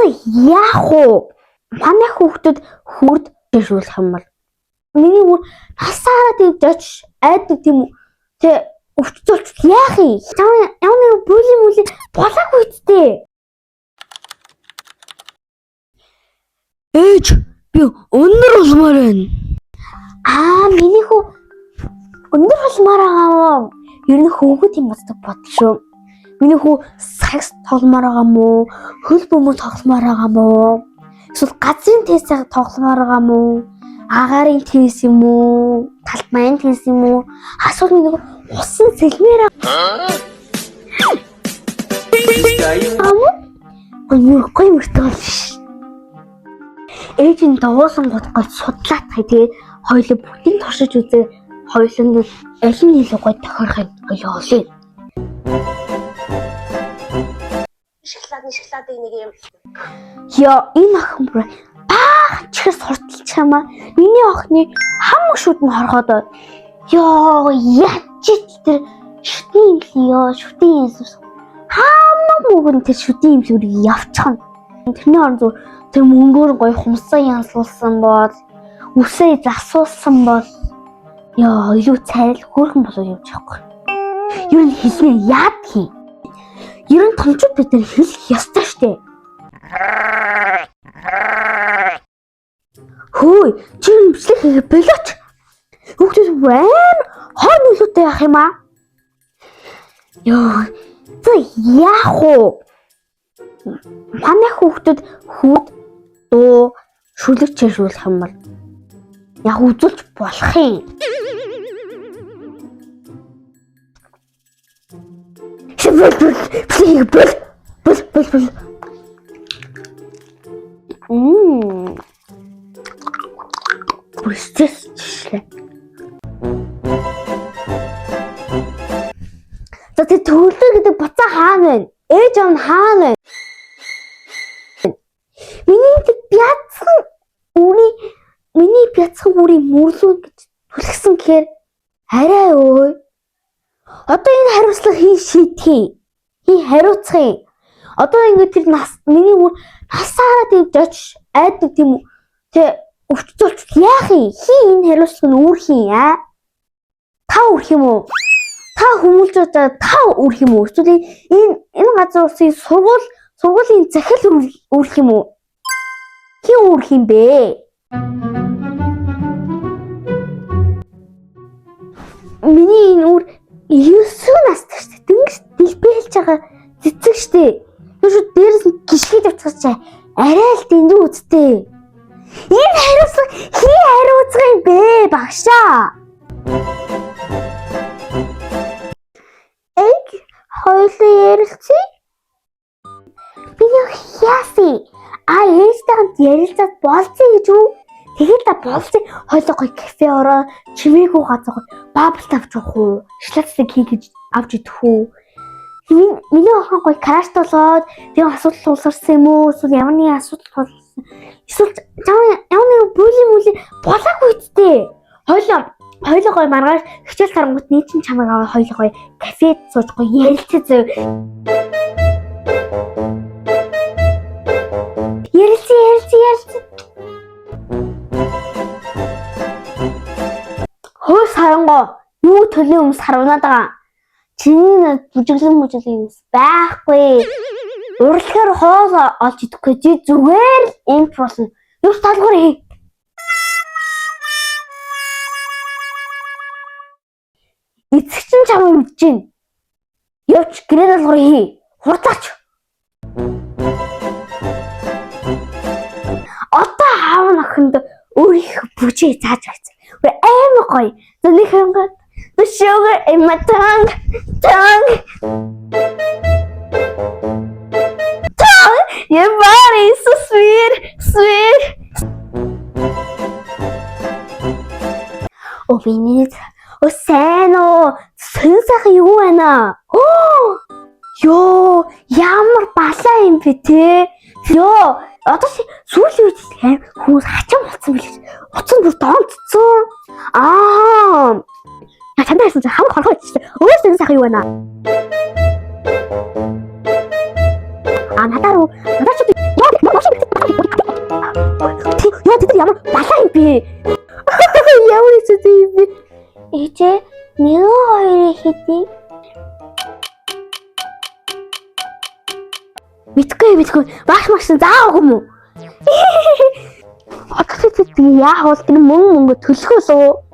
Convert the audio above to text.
яах вэ? Манай хүүхдүүд хүрд дэжүүлэх юм бол миний бүр насаараа дэвж очиж айдаг тийм үү? Тэ өвчтөлч яах юм? Ямар бүлийн мүлийн болоогүй үсттэй. Ээж би өндөр болмоор байна. Миний хүү өндөр болмоор байгаа. Ер нь хөөгд юм бодол шүү. Миний хүү сакс тогломоор байгаа мó? Хөл бөмбөг тогломоор байгаа мó? Эсвэл газрын тестэй тогломоор байгаа мó? Агарын тес юм уу? Талбайн тес юм уу? Асуул нэг усан сэлмээр гой мөртөө ш. Ээж нь дуулан гутгаж судлаад тэгээд хоёулаа бүгдийг туршиж үзээ. Хоёулаа аль нь илүү гой тохирохыг олъё. Шоколадыг нэг юм. Яа, энэ охин бүр чихэр сурталч хамаа. Миний охины хам шүд нь хорхоод. Яа, яач тэр шүтийн юм шүтийн Есүс. Хамаа мөгөн тэр шүтийн юм зүрийг явчихна. Тэрний орон тэр мөнгөөр гоё хумсаа янзлуулсан бол үсээ засуулсан бол яа, илүү цайл хөөрхөн болоо явж байгаа юм. Юу нь хэлнэ яад хий. Ер нь томчууд бид нар хэлэх ёстой штэ. Хөөе, чи бичлэг хийх болооч. Хүүхдүүд аим хоо нүлүүтэй явах юм аа. Яа, яах вэ? Манай хүүхдүүд хүүд дуу шүлэг чирүүлэх юм бол яг үзүүлж болох юм. Бол. Бүрстэйчлээ. За тэр төвлөр гэдэг буцаа хаана вэ? Ээж аав нь хаана вэ? Миний бяцхан үрийн мөрлөө гэж түлхсэн гэхээр арай өө. Одоо энэ хариуцлага хий шийдэх. Хий хариуцах юм. Одоо ингэ тэр миний бүр насаараа дэвж очиж айдаг тийм үү? Тэ өвчтөлч яах юм? Хий энэ хариуцлага нь үүрх юм аа? Та үрх юм уу? Та хүмүүлжүүдээ та үрх юм уу? Эсвэл энэ газар улсын сургуулийн захирал үрх юм уу? Хий үрх юм бэ? Миний энэ үр 9 настай шүү дээ. Дөнгөж дэлбэлж байгаа цэцэг шүү дээ. Тэршүү дээрээс нь гიშгэд авчихсан арай л дэндүү үсттэй. Энэ хариуцлага хий хариуцах юм бэ багшаа? Эг хоёулаа ярилцъя. Би яасан? Ээжтэйгээ ярилцаад болцсон гэж үү? Тэгээд та болцсон хоёулаа гоё кафе ороо чимээгүй газар гоё бабл авч явах уу? Шоколадыг хийж авч идэх үү? Миний охин гоё краш толгоод тийм асуудал тулгарсан юм уу? Эсвэл ямар нэгэн асуудал тулгарсан? Эсвэл ямар нэгэн бүлийн болоогүй үсттэй. Хоёулаа гоё маргааш хичээл тарангууд нэг чинь чамайг аваа хоёулаа гоё кафед сууж гоё ярилцээ зөө. Ярилцээ. Хөөс харангоо юу төлөө өмс харуулнаад байгаа. Чиний бүжиглэн юмс байхгүй. Урлагаар хоол олж идэхгүй чи зүгээр имп болно. Юу талгуур хий. Эцэг чинь чамайг мэдэж байна. Явж гэрээ талгуур хий. Хурдаач. Одоо аав охинд өөрийнхөө бүжийг зааж байсан. Амар гоё. Зөвний хэмгэн the sugar in my tongue. Your body is so sweet. Бинийд сайн уу? Сайхан юу байна? Ёо, ямар балаа юм бэ те? Ёо, одоо сүүлийн үед хүмүүс хачаа болцсон билээ. Уцан бүр донцсон. Чамд хайсан хам хорхоо ичтэй. Өөсөө сайхан юу байна? Надад ч ямар балаа юм бэ? Ямар хэцүү юм бэ? Ээжээ нэг хоёрыг хийдий. Мэдгүй. Багш машин заах юм уу? Яах вэ? Тэр мөнгө төлөхөөс үү?